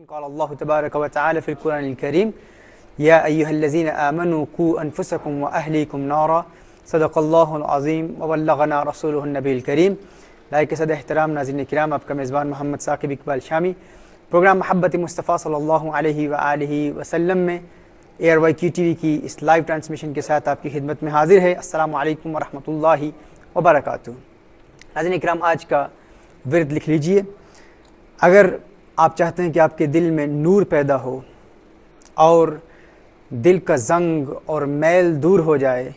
قال الله تبارك وتعالى في القرآن الكريم يا أيها الذين آمنوا قوا أنفسكم وأهليكم نارا صدق الله العظيم وبلغنا رسوله النبی الکریم. لائق صد احترام ناظرین کرام، آپ کا میزبان محمد ثاقب اقبال شامی پروگرام محبت مصطفیٰ صلی اللہ علیہ وآلہ وسلم میں ایئر وائی کیو ٹی وی کی اس لائیو ٹرانسمیشن کے ساتھ آپ کی خدمت میں حاضر ہے. السلام علیکم ورحمۃ اللہ وبرکاتہ. ناظرین کرام، آج کا ورد لکھ لیجئے. اگر آپ چاہتے ہیں کہ آپ کے دل میں نور پیدا ہو اور دل کا زنگ اور میل دور ہو جائے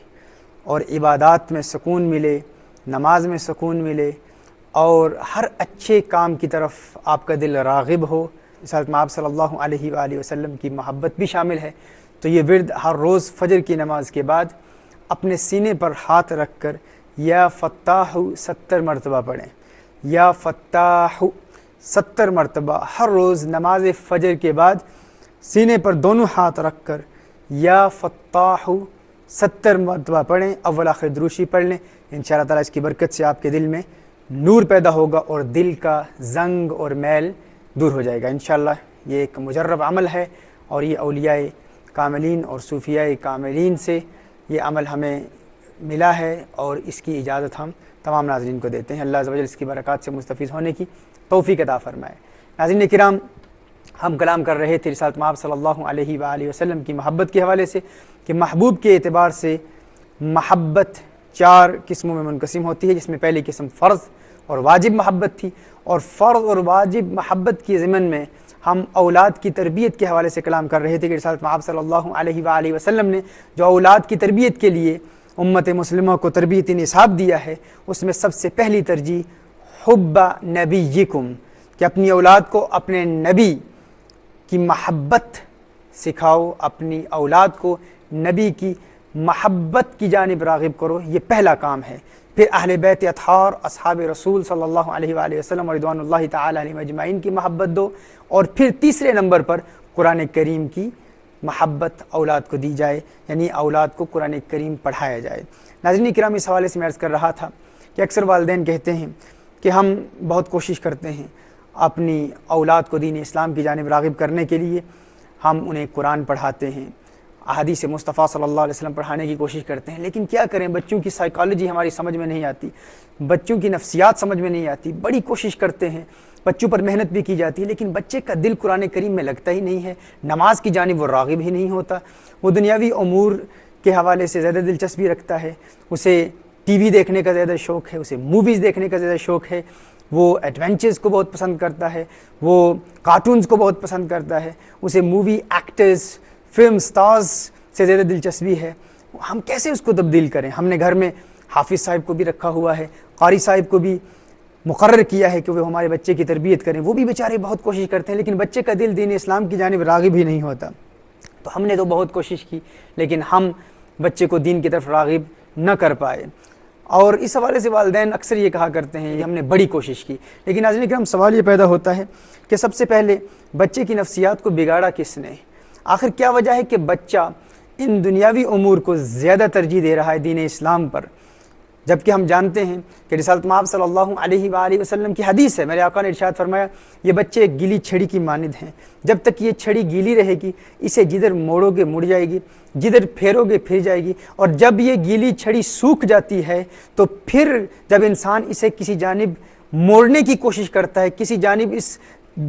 اور عبادات میں سکون ملے، نماز میں سکون ملے اور ہر اچھے کام کی طرف آپ کا دل راغب ہو، ساتھ میں آپ صلی اللہ علیہ وآلہ وسلم کی محبت بھی شامل ہے، تو یہ ورد ہر روز فجر کی نماز کے بعد اپنے سینے پر ہاتھ رکھ کر یا فتاح 70 مرتبہ پڑھیں. یا فتاح 70 مرتبہ ہر روز نماز فجر کے بعد سینے پر دونوں ہاتھ رکھ کر یا فتاح 70 مرتبہ پڑھیں. اول آخر دروشی پڑھ لیں. انشاءاللہ تعالیٰ اس کی برکت سے آپ کے دل میں نور پیدا ہوگا اور دل کا زنگ اور میل دور ہو جائے گا. انشاءاللہ یہ ایک مجرب عمل ہے اور یہ اولیاء کاملین اور صوفیاء کاملین سے یہ عمل ہمیں ملا ہے اور اس کی اجازت ہم تمام ناظرین کو دیتے ہیں. اللہ عز و جل اس کی برکات سے مستفیض ہونے کی توفیق عطا فرمائے. ناظرین کرام، ہم کلام کر رہے تھے رسالت مآب صلی اللہ علیہ وآلہ وسلم کی محبت کے حوالے سے کہ محبوب کے اعتبار سے محبت 4 قسموں میں منقسم ہوتی ہے، جس میں پہلی قسم فرض اور واجب محبت تھی. اور فرض اور واجب محبت کی ضمن میں ہم اولاد کی تربیت کے حوالے سے کلام کر رہے تھے کہ رسالت مآب صلی اللہ علیہ وآلہ وسلم نے جو اولاد کی تربیت کے لیے امت مسلمہ کو تربیت نصاب دیا ہے، اس میں سب سے پہلی ترجیح حب نبیکم، کہ اپنی اولاد کو اپنے نبی کی محبت سکھاؤ، اپنی اولاد کو نبی کی محبت کی جانب راغب کرو. یہ پہلا کام ہے. پھر اہل بیت اطہار اصحاب رسول صلی اللہ علیہ وآلہ وسلم رضوان اللہ تعالی علیہم اجمعین کی محبت دو. اور پھر تیسرے نمبر پر قرآن کریم کی محبت اولاد کو دی جائے، یعنی اولاد کو قرآن کریم پڑھایا جائے. ناظرین کرام، اس حوالے سے میں عرض کر رہا تھا کہ اکثر والدین کہتے ہیں کہ ہم بہت کوشش کرتے ہیں اپنی اولاد کو دین اسلام کی جانب راغب کرنے کے لیے، ہم انہیں قرآن پڑھاتے ہیں، احادیث مصطفیٰ صلی اللہ علیہ وسلم پڑھانے کی کوشش کرتے ہیں، لیکن کیا کریں، بچوں کی سائیکالوجی ہماری سمجھ میں نہیں آتی، بچوں کی نفسیات سمجھ میں نہیں آتی. بڑی کوشش کرتے ہیں، بچوں پر محنت بھی کی جاتی ہے، لیکن بچے کا دل قرآن کریم میں لگتا ہی نہیں ہے، نماز کی جانب وہ راغب ہی نہیں ہوتا. وہ دنیاوی امور کے حوالے سے زیادہ دلچسپی رکھتا ہے، اسے ٹی وی دیکھنے کا زیادہ شوق ہے، اسے موویز دیکھنے کا زیادہ شوق ہے، وہ ایڈونچرز کو بہت پسند کرتا ہے، وہ کارٹونز کو بہت پسند کرتا ہے، اسے مووی ایکٹرز، فلم سٹارز سے زیادہ دلچسپی ہے. ہم کیسے اس کو تبدیل کریں؟ ہم نے گھر میں حافظ صاحب کو بھی رکھا ہوا ہے، قاری صاحب کو بھی مقرر کیا ہے کہ وہ ہمارے بچے کی تربیت کریں، وہ بھی بیچارے بہت کوشش کرتے ہیں، لیکن بچے کا دل دین اسلام کی جانب راغب ہی نہیں ہوتا. تو ہم نے تو بہت کوشش کی، لیکن ہم بچے کو دین کی طرف راغب نہ کر پائے. اور اس حوالے سے والدین اکثر یہ کہا کرتے ہیں کہ ہم نے بڑی کوشش کی. لیکن ناظرین کرام، سوال یہ پیدا ہوتا ہے کہ سب سے پہلے بچے کی نفسیات کو بگاڑا کس نے؟ آخر کیا وجہ ہے کہ بچہ ان دنیاوی امور کو زیادہ ترجیح دے رہا ہے دین اسلام پر، جبکہ ہم جانتے ہیں کہ رسالت مآب صلی اللہ علیہ وآلہ وسلم کی حدیث ہے، میرے آقا نے ارشاد فرمایا یہ بچے ایک گیلی چھڑی کی مانند ہیں، جب تک یہ چھڑی گیلی رہے گی اسے جدھر موڑو گے مڑ جائے گی، جدھر پھیرو گے پھر جائے گی، اور جب یہ گیلی چھڑی سوکھ جاتی ہے تو پھر جب انسان اسے کسی جانب موڑنے کی کوشش کرتا ہے، کسی جانب اس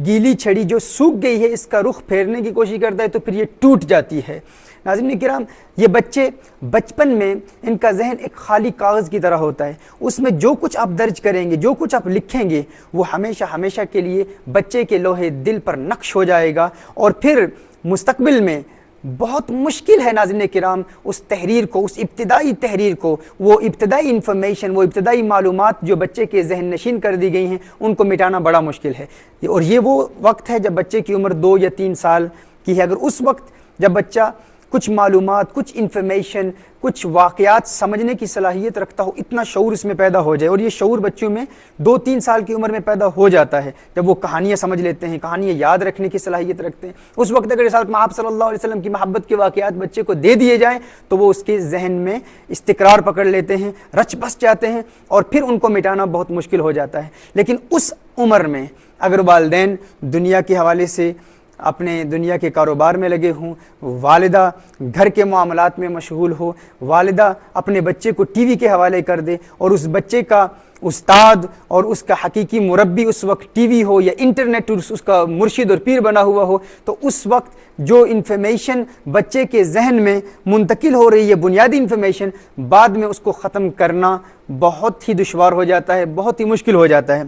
گیلی چھڑی جو سوکھ گئی ہے اس کا رخ پھیرنے کی کوشش کرتا ہے تو پھر یہ ٹوٹ جاتی ہے. ناظرین کرام، یہ بچے بچپن میں ان کا ذہن ایک خالی کاغذ کی طرح ہوتا ہے، اس میں جو کچھ آپ درج کریں گے، جو کچھ آپ لکھیں گے، وہ ہمیشہ ہمیشہ کے لیے بچے کے لوہے دل پر نقش ہو جائے گا. اور پھر مستقبل میں بہت مشکل ہے ناظرین کرام اس تحریر کو، اس ابتدائی تحریر کو، وہ ابتدائی انفارمیشن، وہ ابتدائی معلومات جو بچے کے ذہن نشین کر دی گئی ہیں، ان کو مٹانا بڑا مشکل ہے. اور یہ وہ وقت ہے جب بچے کی عمر 2 یا 3 سال کی ہے. اگر اس وقت جب بچہ کچھ معلومات، کچھ انفارمیشن، کچھ واقعات سمجھنے کی صلاحیت رکھتا ہو، اتنا شعور اس میں پیدا ہو جائے، اور یہ شعور بچوں میں 2-3 سال کی عمر میں پیدا ہو جاتا ہے، جب وہ کہانیاں سمجھ لیتے ہیں، کہانیاں یاد رکھنے کی صلاحیت رکھتے ہیں، اس وقت اگر رسالت مآب صلی اللہ علیہ وسلم کی محبت کے واقعات بچے کو دے دیے جائیں تو وہ اس کے ذہن میں استقرار پکڑ لیتے ہیں، رچ بس جاتے ہیں، اور پھر ان کو مٹانا بہت مشکل ہو جاتا ہے. لیکن اس عمر میں اگر والدین دنیا کے حوالے سے اپنے دنیا کے کاروبار میں لگے ہوں، والدہ گھر کے معاملات میں مشغول ہو، والدہ اپنے بچے کو ٹی وی کے حوالے کر دے، اور اس بچے کا استاد اور اس کا حقیقی مربی اس وقت ٹی وی ہو یا انٹرنیٹ اس کا مرشد اور پیر بنا ہوا ہو، تو اس وقت جو انفارمیشن بچے کے ذہن میں منتقل ہو رہی ہے، بنیادی انفارمیشن، بعد میں اس کو ختم کرنا بہت ہی دشوار ہو جاتا ہے، بہت ہی مشکل ہو جاتا ہے۔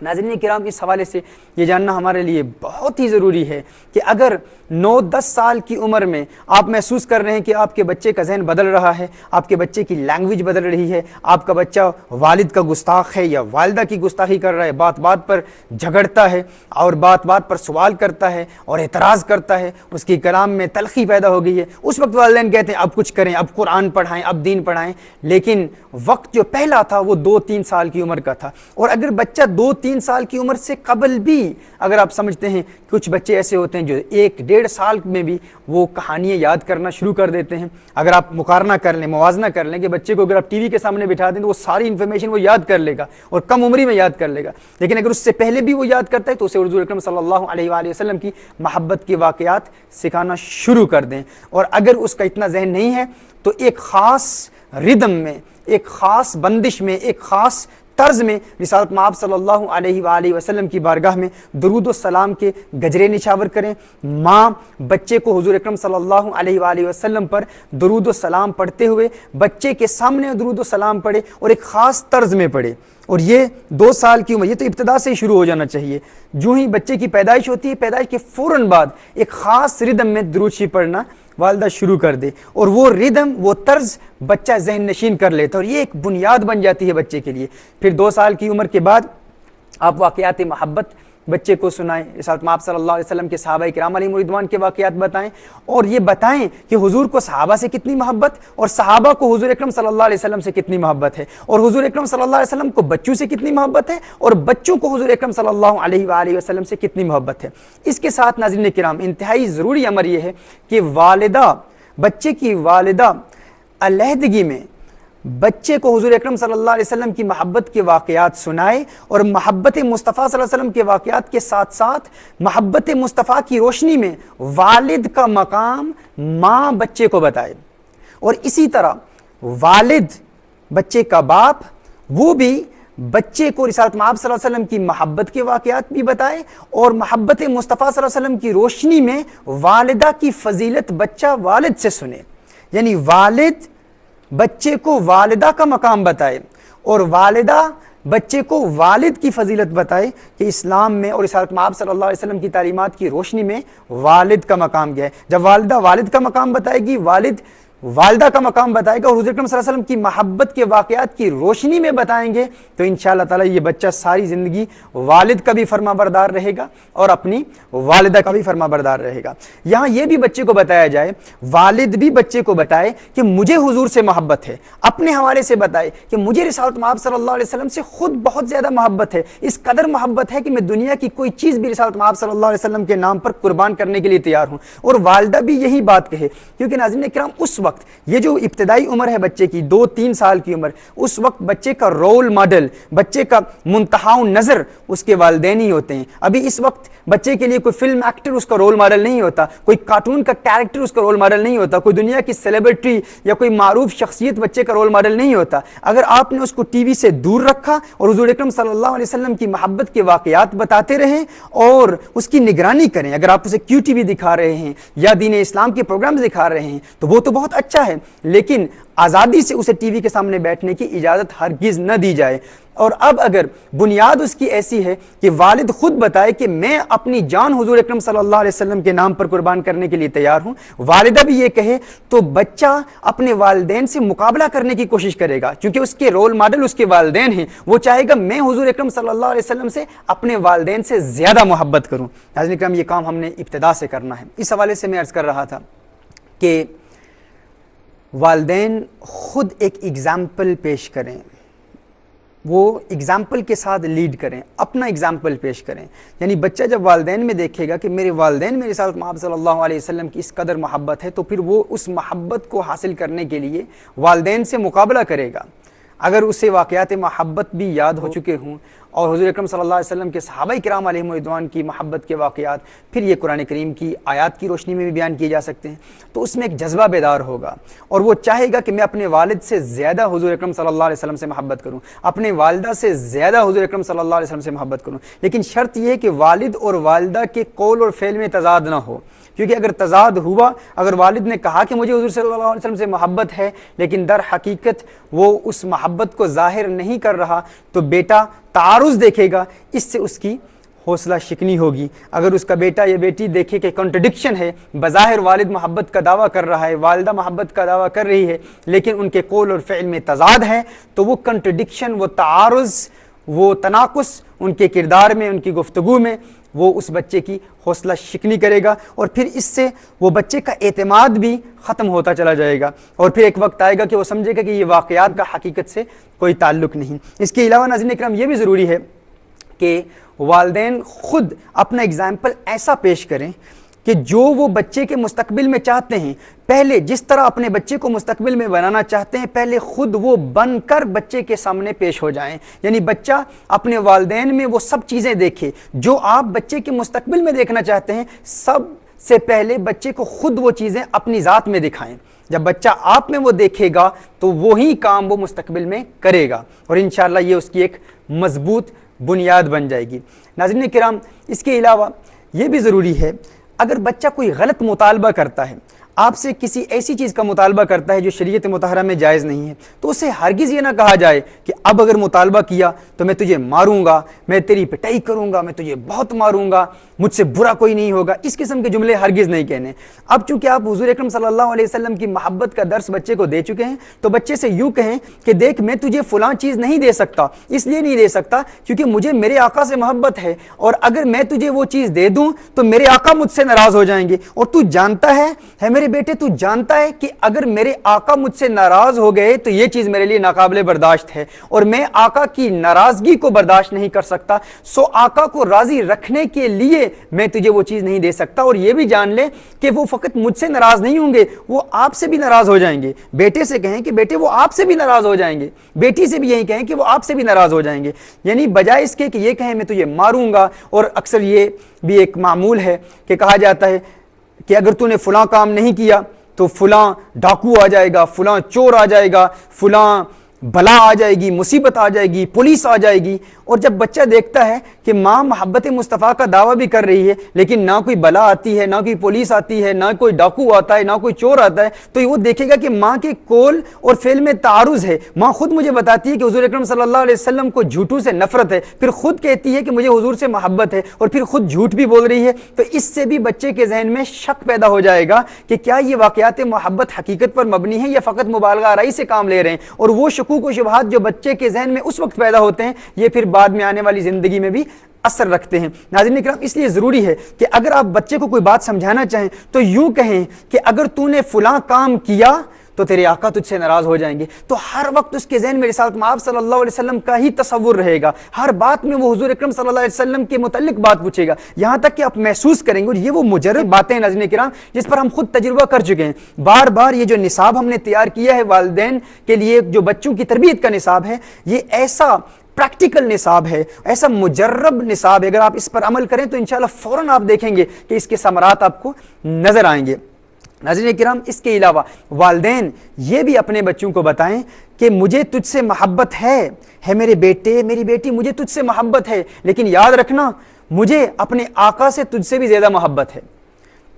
ناظرین کرام، اس حوالے سے یہ جاننا ہمارے لیے بہت ہی ضروری ہے کہ اگر 9-10 سال کی عمر میں آپ محسوس کر رہے ہیں کہ آپ کے بچے کا ذہن بدل رہا ہے، آپ کے بچے کی لینگویج بدل رہی ہے، آپ کا بچہ والد کا گستاخ ہے یا والدہ کی گستاخی کر رہا ہے، بات بات پر جھگڑتا ہے اور بات بات پر سوال کرتا ہے اور اعتراض کرتا ہے، اس کی کلام میں تلخی پیدا ہو گئی ہے، اس وقت والدین کہتے ہیں اب کچھ کریں، اب قرآن پڑھائیں، اب دین پڑھائیں۔ لیکن وقت جو پہلا تھا وہ 2-3 سال کی عمر کا تھا، اور اگر بچہ 2-3 سال کی عمر سے قبل بھی اگر آپ سمجھتے ہیں، کچھ بچے ایسے ہوتے ہیں جو 1-1.5 سال میں بھی وہ کہانیاں یاد کرنا شروع کر دیتے ہیں۔ اگر آپ مقارنہ کر لیں، موازنہ کر لیں کہ بچے کو اگر آپ ٹی وی کے سامنے بٹھا دیں تو وہ ساری انفارمیشن وہ یاد کر لے گا اور کم عمری میں یاد کر لے گا، لیکن اگر اس سے پہلے بھی وہ یاد کرتا ہے تو اسے حضور اکرم صلی اللہ علیہ وآلہ وسلم کی محبت کے واقعات سکھانا شروع کر دیں۔ اور اگر اس کا اتنا ذہن نہیں ہے تو ایک خاص ردم میں، ایک خاص بندش میں، ایک خاص طرز میں رسالت مآب صلی اللہ علیہ وآلہ وسلم کی بارگاہ میں درود و سلام کے گجرے نچھاور کریں۔ ماں بچے کو حضور اکرم صلی اللہ علیہ وآلہ وسلم پر درود و سلام پڑھتے ہوئے بچے کے سامنے درود و سلام پڑھے اور ایک خاص طرز میں پڑھے، اور یہ 2 سال کی عمر، یہ تو ابتدا سے ہی شروع ہو جانا چاہیے۔ جو ہی بچے کی پیدائش ہوتی ہے، پیدائش کے فوراً بعد ایک خاص ردم میں درود شریف پڑھنا والدہ شروع کر دے، اور وہ ردم، وہ طرز بچہ ذہن نشین کر لیتا ہے، اور یہ ایک بنیاد بن جاتی ہے بچے کے لیے۔ پھر 2 سال کی عمر کے بعد آپ واقعات محبت بچے کو سنائیں، رسالت مآب صلی اللہ علیہ وسلم کے صحابہ کرام علیہم رضوان کے واقعات بتائیں، اور یہ بتائیں کہ حضور کو صحابہ سے کتنی محبت اور صحابہ کو حضور اکرم صلی اللہ علیہ وسلم سے کتنی محبت ہے، اور حضور اکرم صلی اللہ علیہ وسلم کو بچوں سے کتنی محبت ہے اور بچوں کو حضور اکرم صلی اللہ علیہ وآلہ وسلم سے کتنی محبت ہے۔ اس کے ساتھ ناظرین کرام، انتہائی ضروری امر یہ ہے کہ والدہ، بچے کی والدہ علیحدگی میں بچے کو حضور اکرم صلی اللہ علیہ وسلم کی محبت کے واقعات سنائے، اور محبت مصطفیٰ صلی اللہ علیہ وسلم کے واقعات کے ساتھ ساتھ محبت مصطفیٰ کی روشنی میں والد کا مقام ماں بچے کو بتائے، اور اسی طرح والد بچے کا باپ وہ بھی بچے کو رسالت مآب صلی اللہ علیہ وسلم کی محبت کے واقعات بھی بتائے، اور محبت مصطفیٰ صلی اللہ علیہ وسلم کی روشنی میں والدہ کی فضیلت بچہ والد سے سنے، یعنی والد بچے کو والدہ کا مقام بتائے اور والدہ بچے کو والد کی فضیلت بتائے کہ اسلام میں اور رسالت مآب صلی اللہ علیہ وسلم کی تعلیمات کی روشنی میں والد کا مقام کیا ہے۔ جب والدہ والد کا مقام بتائے گی، والد والدہ کا مقام بتائے گا، اور حضور اکرم صلی اللہ علیہ وسلم کی محبت کے واقعات کی روشنی میں بتائیں گے، تو انشاءاللہ تعالی یہ بچہ ساری زندگی والد کا بھی فرما بردار رہے گا اور اپنی والدہ کا بھی فرما بردار رہے گا۔ یہاں یہ بھی بچے کو بتایا جائے، والد بھی بچے کو بتائے کہ مجھے حضور سے محبت ہے، اپنے حوالے سے بتائے کہ مجھے رسالت مآب صلی اللہ علیہ وسلم سے خود بہت زیادہ محبت ہے، اس قدر محبت ہے کہ میں دنیا کی کوئی چیز بھی رسالت مآب صلی اللہ علیہ وسلم کے نام پر قربان کرنے کے لیے تیار ہوں، اور والدہ بھی یہی بات کہے، کیونکہ ناظرین کرام اس وقت یہ جو ابتدائی عمر ہے بچے کی 2-3 سال کی عمر، اس وقت بچے کا رول ماڈل، بچے کا منتہا نظر اس کے والدین ہی ہوتے ہیں۔ ابھی اس وقت بچے کے لیے کوئی فلم ایکٹر اس کا رول ماڈل نہیں ہوتا، کوئی کارٹون کا کیریکٹر اس کا رول ماڈل نہیں ہوتا، کوئی دنیا کی سیلیبریٹی یا کوئی معروف شخصیت بچے کا رول ماڈل نہیں ہوتا۔ اگر آپ نے اس کو ٹی وی سے دور رکھا اور حضور اکرم صلی اللہ علیہ وسلم کی محبت کے واقعات بتاتے رہیں اور اس کی نگرانی کریں، اگر آپ اسے کیو ٹی وی دکھا رہے ہیں یا دین اسلام کے پروگرامز دکھا رہے ہیں تو وہ تو بہت اچھا ہے، لیکن آزادی سے اسے ٹی وی کے سامنے بیٹھنے کی اجازت ہرگز نہ دی جائے۔ اور اب اگر بنیاد اس کی ایسی ہے کہ والد خود بتائے کہ میں اپنی جان حضور اکرم صلی اللہ علیہ وسلم کے نام پر قربان کرنے کے لیے تیار ہوں، والدہ بھی یہ کہے، تو بچہ اپنے والدین سے مقابلہ کرنے کی کوشش کرے گا، کیونکہ اس کے رول ماڈل اس کے والدین ہیں، وہ چاہے گا میں حضور اکرم صلی اللہ علیہ وسلم سے اپنے والدین سے زیادہ محبت کروں۔ ناظرین کرام، یہ کام ہم نے ابتدا سے کرنا ہے۔ اس حوالے سے میں عرض کر رہا تھا کہ والدین خود ایک ایگزامپل پیش کریں، وہ ایگزامپل کے ساتھ لیڈ کریں، اپنا ایگزامپل پیش کریں، یعنی بچہ جب والدین میں دیکھے گا کہ میرے والدین میں رسالت مآب صلی اللہ علیہ وسلم کی اس قدر محبت ہے، تو پھر وہ اس محبت کو حاصل کرنے کے لیے والدین سے مقابلہ کرے گا۔ اگر اسے واقعات محبت بھی یاد ہو چکے ہوں اور حضور اکرم صلی اللہ علیہ وسلم کے صحابہ کرام علیہم رضوان کی محبت کے واقعات پھر یہ قرآن کریم کی آیات کی روشنی میں بھی بیان کیے جا سکتے ہیں، تو اس میں ایک جذبہ بیدار ہوگا اور وہ چاہے گا کہ میں اپنے والد سے زیادہ حضور اکرم صلی اللہ علیہ وسلم سے محبت کروں، اپنے والدہ سے زیادہ حضور اکرم صلی اللہ علیہ وسلم سے محبت کروں، لیکن شرط یہ ہے کہ والد اور والدہ کے قول اور فعل میں تضاد نہ ہو، کیونکہ اگر تضاد ہوا، اگر والد نے کہا کہ مجھے حضور صلی اللہ علیہ وسلم سے محبت ہے لیکن در حقیقت وہ اس محبت کو ظاہر نہیں کر رہا، تو بیٹا تعارض دیکھے گا، اس سے اس کی حوصلہ شکنی ہوگی۔ اگر اس کا بیٹا یا بیٹی دیکھے کہ کنٹرڈکشن ہے، بظاہر والد محبت کا دعویٰ کر رہا ہے، والدہ محبت کا دعویٰ کر رہی ہے، لیکن ان کے قول اور فعل میں تضاد ہے، تو وہ کنٹرڈکشن، وہ تعارض، وہ تناقض ان کے کردار میں، ان کی گفتگو میں، وہ اس بچے کی حوصلہ شکنی کرے گا، اور پھر اس سے وہ بچے کا اعتماد بھی ختم ہوتا چلا جائے گا، اور پھر ایک وقت آئے گا کہ وہ سمجھے گا کہ یہ واقعات کا حقیقت سے کوئی تعلق نہیں۔ اس کے علاوہ ناظرین اکرام یہ بھی ضروری ہے کہ والدین خود اپنا اگزامپل ایسا پیش کریں کہ جو وہ بچے کے مستقبل میں چاہتے ہیں، پہلے جس طرح اپنے بچے کو مستقبل میں بنانا چاہتے ہیں، پہلے خود وہ بن کر بچے کے سامنے پیش ہو جائیں، یعنی بچہ اپنے والدین میں وہ سب چیزیں دیکھے جو آپ بچے کے مستقبل میں دیکھنا چاہتے ہیں، سب سے پہلے بچے کو خود وہ چیزیں اپنی ذات میں دکھائیں۔ جب بچہ آپ میں وہ دیکھے گا تو وہی کام وہ مستقبل میں کرے گا، اور انشاءاللہ یہ اس کی ایک مضبوط بنیاد بن جائے گی۔ ناظرین کرام، اس کے علاوہ یہ بھی ضروری ہے، اگر بچہ کوئی غلط مطالبہ کرتا ہے، آپ سے کسی ایسی چیز کا مطالبہ کرتا ہے جو شریعت مطہرہ میں جائز نہیں ہے، تو اسے ہرگز یہ نہ کہا جائے کہ اب اگر مطالبہ کیا تو میں تجھے ماروں گا، میں تیری پٹائی کروں گا، میں تجھے بہت ماروں گا، مجھ سے برا کوئی نہیں ہوگا۔ اس قسم کے جملے ہرگز نہیں کہنے۔ اب چونکہ آپ حضور اکرم صلی اللہ علیہ وسلم کی محبت کا درس بچے کو دے چکے ہیں، تو بچے سے یوں کہیں کہ دیکھ، میں تجھے فلاں چیز نہیں دے سکتا، اس لیے نہیں دے سکتا کیونکہ مجھے میرے آقا سے محبت ہے، اور اگر میں تجھے وہ چیز دے دوں تو میرے آقا مجھ سے ناراض ہو جائیں گے، اور تو جانتا ہے میرے بیٹے، تو جانتا ہے کہ اگر میرے آقا مجھ سے ناراض ہو گئے تو یہ چیز میرے لیے ناقابل برداشت ہے، اور میں آقا کی ناراضگی کو برداشت نہیں کر سکتا، سو آقا کو راضی رکھنے کے لیے میں تجھے وہ چیز نہیں دے سکتا۔ اور یہ بھی جان لے کہ وہ فقط مجھ سے ناراض نہیں ہوں گے، وہ آپ سے بھی ناراض ہو جائیں گے۔ بیٹے سے کہیں کہ بیٹے وہ آپ سے بھی ناراض ہو جائیں گے، بیٹی سے بھی یہی کہیں کہ وہ آپ سے بھی ناراض ہو جائیں گے، یعنی بجائے اس کے کہ یہ کہیں میں تجھے ماروں گا۔ اور اکثر یہ بھی ایک معمول ہے کہ کہا جاتا ہے کہ اگر تو نے فلاں کام نہیں کیا تو فلاں ڈاکو آ جائے گا، فلاں چور آ جائے گا، فلاں بلا آ جائے گی، مصیبت آ جائے گی، پولیس آ جائے گی۔ اور جب بچہ دیکھتا ہے کہ ماں محبت مصطفیٰ کا دعویٰ بھی کر رہی ہے لیکن نہ کوئی بلا آتی ہے، نہ کوئی پولیس آتی ہے، نہ کوئی ڈاکو آتا ہے، نہ کوئی چور آتا ہے، تو وہ دیکھے گا کہ ماں کے قول اور فعل میں تعارض ہے۔ ماں خود مجھے بتاتی ہے کہ حضور اکرم صلی اللہ علیہ وسلم کو جھوٹوں سے نفرت ہے، پھر خود کہتی ہے کہ مجھے حضور سے محبت ہے، اور پھر خود جھوٹ بھی بول رہی ہے، تو اس سے بھی بچے کے ذہن میں شک پیدا ہو جائے گا کہ کیا یہ واقعات محبت حقیقت پر مبنی ہے یا فقط مبالغہ آرائی سے کام لے رہے ہیں۔ اور وہ شکوک و شبہات جو بچے کے ذہن میں اس وقت پیدا ہوتے ہیں، یہ پھر بعد میں آنے والی زندگی میں بھی اثر رکھتے ہیں۔ ناظرین اکرام، اس لیے ضروری ہے کہ اگر آپ بچے کو کوئی بات سمجھانا چاہیں تو یوں کہیں کہ اگر تو نے فلاں کام کیا تو تیرے آقا تجھ سے ناراض ہو جائیں گے، تو ہر وقت اس کے ذہن میں رسالت مآب صلی اللہ علیہ وسلم کا ہی تصور رہے گا، ہر بات میں وہ حضور اکرم صلی اللہ علیہ وسلم کے متعلق بات پوچھے گا، یہاں تک کہ آپ محسوس کریں گے۔ اور یہ وہ مجرد باتیں ہیں ناظرین کرام جس پر ہم خود تجربہ کر چکے ہیں بار بار۔ یہ جو نصاب ہم نے تیار کیا ہے والدین کے لیے، جو بچوں کی تربیت کا نصاب ہے، یہ ایسا پریکٹیکل نصاب ہے، ایسا مجرب نصاب ہے، اگر آپ اس پر عمل کریں تو انشاءاللہ فوراً آپ دیکھیں گے کہ اس کے ثمرات آپ کو نظر آئیں گے۔ ناظرین کرام، اس کے علاوہ والدین یہ بھی اپنے بچوں کو بتائیں کہ مجھے تجھ سے محبت ہے میرے بیٹے، میری بیٹی، مجھے تجھ سے محبت ہے، لیکن یاد رکھنا مجھے اپنے آقا سے تجھ سے بھی زیادہ محبت ہے۔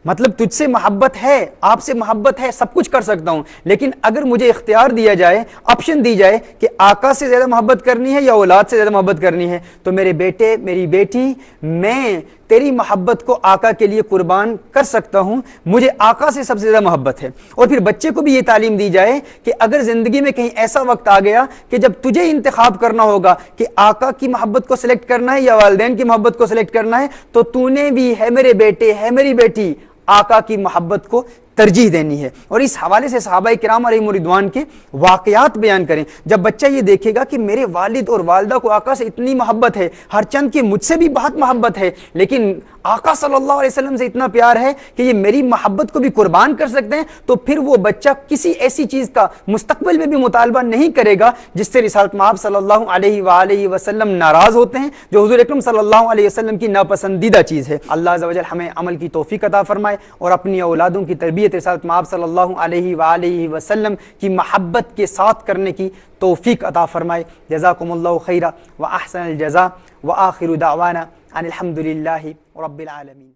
مطلب تجھ سے محبت ہے، آپ سے محبت ہے، سب کچھ کر سکتا ہوں، لیکن اگر مجھے اختیار دیا جائے، آپشن دی جائے کہ آقا سے زیادہ محبت کرنی ہے یا اولاد سے زیادہ محبت کرنی ہے، تو میرے بیٹے، میری بیٹی، میں تیری محبت کو آقا کے لیے قربان کر سکتا ہوں، مجھے آقا سے سب سے زیادہ محبت ہے۔ اور پھر بچے کو بھی یہ تعلیم دی جائے کہ اگر زندگی میں کہیں ایسا وقت آ گیا کہ جب تجھے انتخاب کرنا ہوگا کہ آقا کی محبت کو سلیکٹ کرنا ہے یا والدین کی محبت کو سلیکٹ کرنا ہے، تو تو نے بھی، ہے میرے بیٹے، ہے میری بیٹی، آقا کی محبت کو ترجیح دینی ہے، اور اس حوالے سے صحابہ کرام علیہم رضوان کے واقعات بیان کریں۔ جب بچہ یہ دیکھے گا کہ میرے والد اور والدہ کو آقا سے اتنی محبت ہے، ہر چند کہ مجھ سے بھی بہت محبت ہے، لیکن آقا صلی اللہ علیہ وسلم سے اتنا پیار ہے کہ یہ میری محبت کو بھی قربان کر سکتے ہیں، تو پھر وہ بچہ کسی ایسی چیز کا مستقبل میں بھی مطالبہ نہیں کرے گا جس سے رسالت مآب صلی اللہ علیہ وآلہ وسلم ناراض ہوتے ہیں، جو حضور اکرم صلی اللہ علیہ وسلم کی ناپسندیدہ چیز ہے۔ اللہ عز و جل ہمیں عمل کی توفیق عطا فرمائے اور اپنی اولادوں کی تربیت رسالت مآب صلی اللہ علیہ وآلہ وسلم کی محبت کے ساتھ کرنے کی توفیق عطا فرمائے۔ جزاکم اللہ خیرا و احسن الجزاء و آخر دعوانا ان الحمد للہ رب العالمین۔